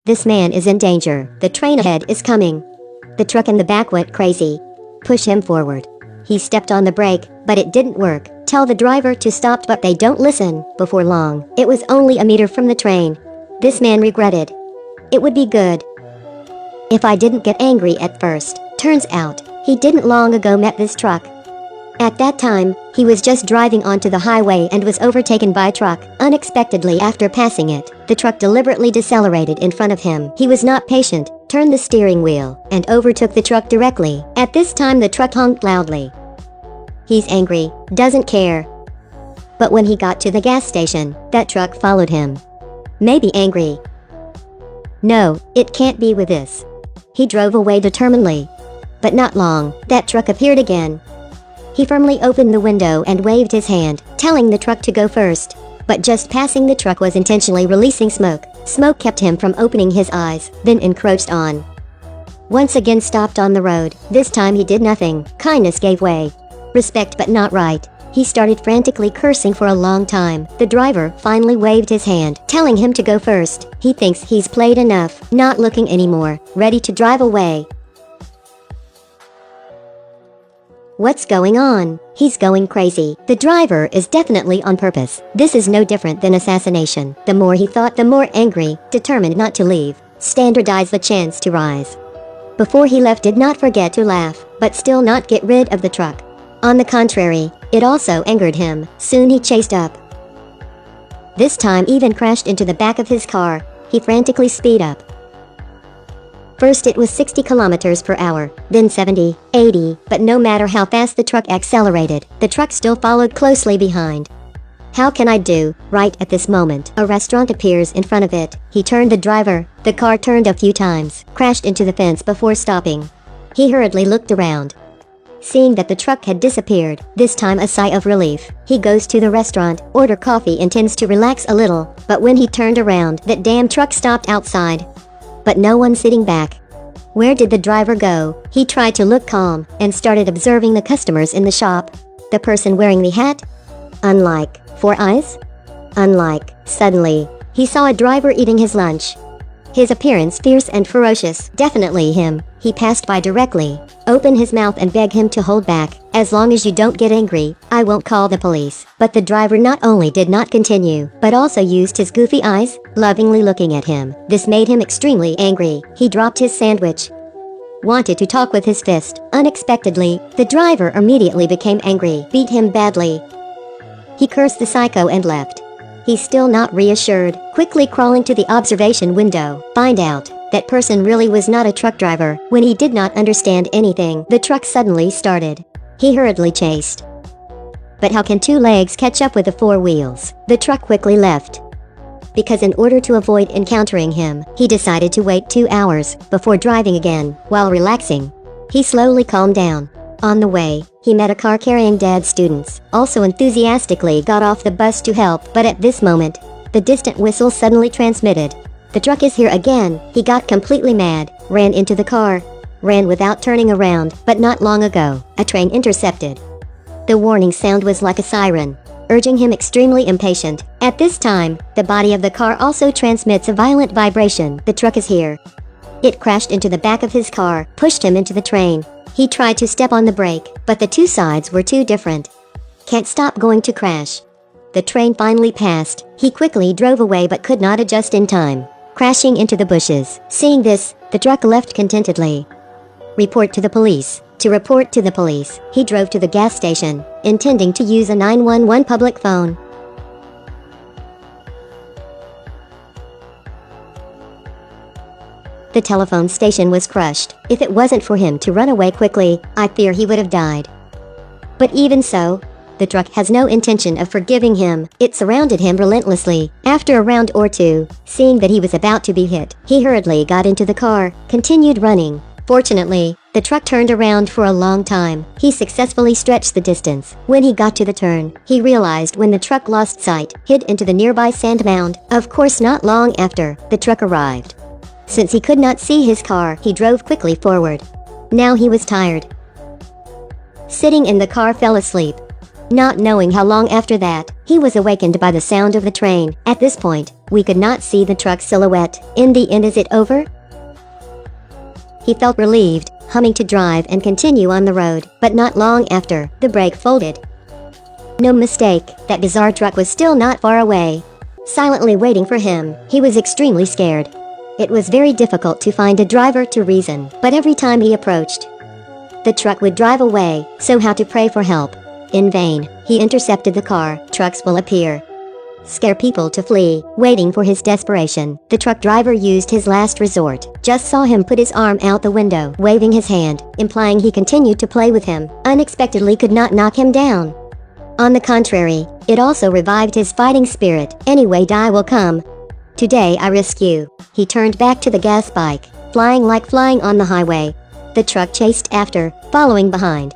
This man is in danger. The train ahead is coming. The truck in the back went crazy. Push him forward. He stepped on the brake, but it didn't work. Tell the driver to stop, but they don't listen. Before long, it was only a meter from the train. This man regretted. It would be good if I didn't get angry at first. Turns out, he didn't long ago met this truck. At that time, he was just driving onto the highway and was overtaken by a truck. Unexpectedly, after passing it, the truck deliberately decelerated in front of him. He was not patient, turned the steering wheel, and overtook the truck directly. At this time, the truck honked loudly. He's angry, doesn't care. But when he got to the gas station, that truck followed him. Maybe angry. No, it can't be with this. He drove away determinedly. But not long, that truck appeared again. He firmly opened the window and waved his hand, telling the truck to go first. But just passing the truck was intentionally releasing smoke. Smoke kept him from opening his eyes, then encroached on. Once again stopped on the road. This time he did nothing. Kindness gave way. Respect but not right. He started frantically cursing for a long time. The driver finally waved his hand, telling him to go first. He thinks he's played enough, not looking anymore, ready to drive away. What's going on? He's going crazy. The driver is definitely on purpose. This is no different than assassination. The more he thought, the more angry, determined not to leave. Standardized the chance to rise. Before he left, did not forget to laugh, but still not get rid of the truck. On the contrary, it also angered him. Soon he chased up. This time even crashed into the back of his car. He frantically speed up. First it was 60 kilometers per hour, then 70, 80, but no matter how fast the truck accelerated, the truck still followed closely behind. How can I do? Right at this moment, a restaurant appears in front of it. He turned the driver. The car turned a few times, crashed into the fence before stopping. He hurriedly looked around. Seeing that the truck had disappeared, this time a sigh of relief. He goes to the restaurant, order coffee, intends to relax a little, but when he turned around, that damn truck stopped outside. But no one sitting back. Where did the driver go? He tried to look calm, and started observing the customers in the shop. The person wearing the hat? Unlike. 4 eyes? Unlike. Suddenly, he saw a driver eating his lunch. His appearance fierce and ferocious. Definitely him. He passed by directly, opened his mouth and begged him to hold back. As long as you don't get angry, I won't call the police. But the driver not only did not continue, but also used his goofy eyes, lovingly looking at him. This made him extremely angry. He dropped his sandwich. Wanted to talk with his fist. Unexpectedly, the driver immediately became angry, beat him badly. He cursed the psycho and left. He's still not reassured, quickly crawling to the observation window. Find out that person really was not a truck driver. When he did not understand anything, the truck suddenly started. He hurriedly chased. But how can 2 legs catch up with the 4 wheels? The truck quickly left. Because in order to avoid encountering him, he decided to wait 2 hours before driving again. While relaxing, he slowly calmed down. On the way, he met a car carrying Dad's students, also enthusiastically got off the bus to help. But at this moment, the distant whistle suddenly transmitted. The truck is here again. He got completely mad, ran into the car, ran without turning around. But not long ago, a train intercepted. The warning sound was like a siren, urging him extremely impatient. At this time, the body of the car also transmits a violent vibration. The truck is here. It crashed into the back of his car, pushed him into the train. He tried to step on the brake, but the 2 sides were too different. Can't stop going to crash. The train finally passed. He quickly drove away but could not adjust in time, crashing into the bushes. Seeing this, the truck left contentedly. Report to the police. To report to the police, he drove to the gas station, intending to use a 911 public phone. The telephone station was crushed. If it wasn't for him to run away quickly, I fear he would have died. But even so, the truck has no intention of forgiving him. It surrounded him relentlessly. After a round or 2, seeing that he was about to be hit, he hurriedly got into the car, continued running. Fortunately, the truck turned around for a long time. He successfully stretched the distance. When he got to the turn, he realized when the truck lost sight, hid into the nearby sand mound. Of course, not long after, the truck arrived. Since he could not see his car, he drove quickly forward. Now he was tired. Sitting in the car, fell asleep. Not knowing how long after that, he was awakened by the sound of the train. At this point, We could not see the truck's silhouette. In the end, is it over? He felt relieved, humming to drive and continue on the road, but not long after, the brake folded. No mistake, that bizarre truck was still not far away, silently waiting for him. He was extremely scared. It was very difficult to find a driver to reason, but every time he approached, the truck would drive away, so how to pray for help? In vain, he intercepted the car. Trucks will appear, scare people to flee. Waiting for his desperation, the truck driver used his last resort. Just saw him put his arm out the window, waving his hand, implying he continued to play with him. Unexpectedly could not knock him down. On the contrary, it also revived his fighting spirit. Anyway, die will come. Today I risk you. He turned back to the gas bike, flying like flying on the highway. The truck chased after, following behind.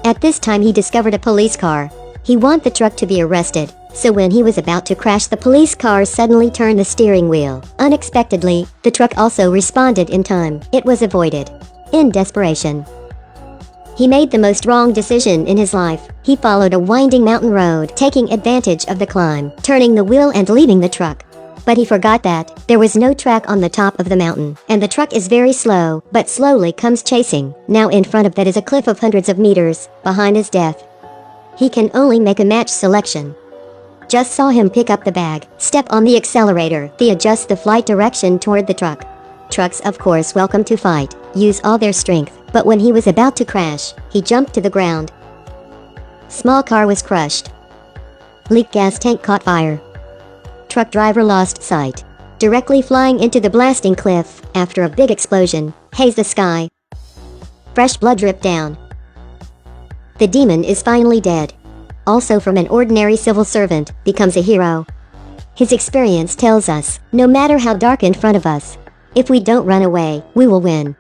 At this time he discovered a police car. He wanted the truck to be arrested, so when he was about to crash, the police car suddenly turned the steering wheel. Unexpectedly, the truck also responded in time. It was avoided. In desperation, he made the most wrong decision in his life. He followed a winding mountain road, taking advantage of the climb, turning the wheel and leaving the truck. But he forgot that there was no track on the top of the mountain, and the truck is very slow, but slowly comes chasing. Now in front of that is a cliff of hundreds of meters. Behind is death. He can only make a match selection. Just saw him pick up the bag, step on the accelerator, they adjust the flight direction toward the truck. Trucks, of course, welcome to fight, use all their strength, but when he was about to crash, he jumped to the ground. Small car was crushed. Leaked gas tank caught fire. Truck driver lost sight, directly flying into the blasting cliff. After a big explosion, haze the sky. Fresh blood dripped down. The demon is finally dead. Also from an ordinary civil servant, becomes a hero. His experience tells us, no matter how dark in front of us, if we don't run away, we will win.